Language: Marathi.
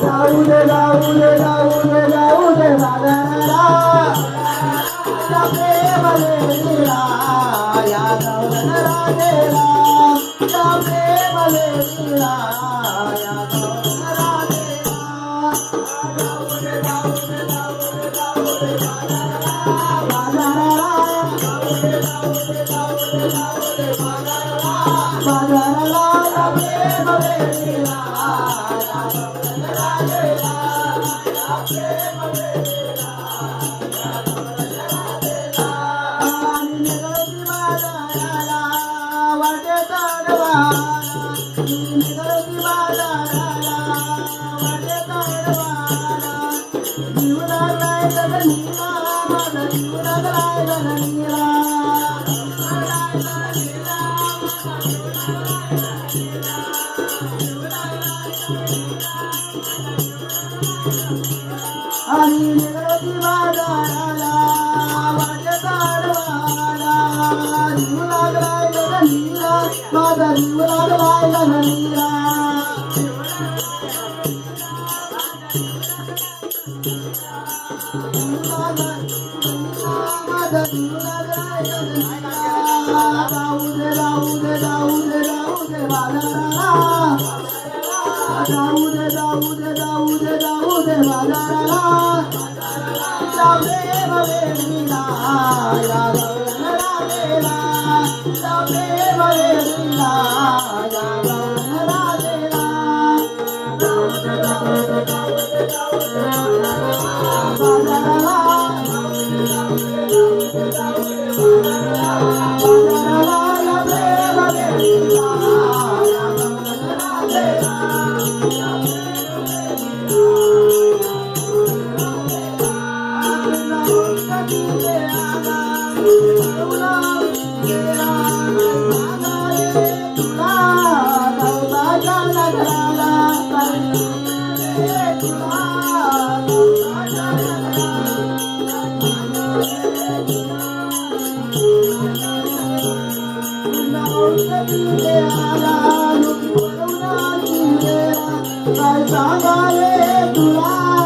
जाऊ दे जाऊ दे जाऊ दे जाऊ दे बाजाराला या प्रेम लेला या गवळण राजेला या प्रेम लेला या गवळण राजेला जाऊ दे जाऊ दे जाऊ दे जाऊ दे बाजाराला जाऊ दे जाऊ दे जाऊ दे जाऊ दे बाजाराला या प्रेम लेला काय सांगाले तुला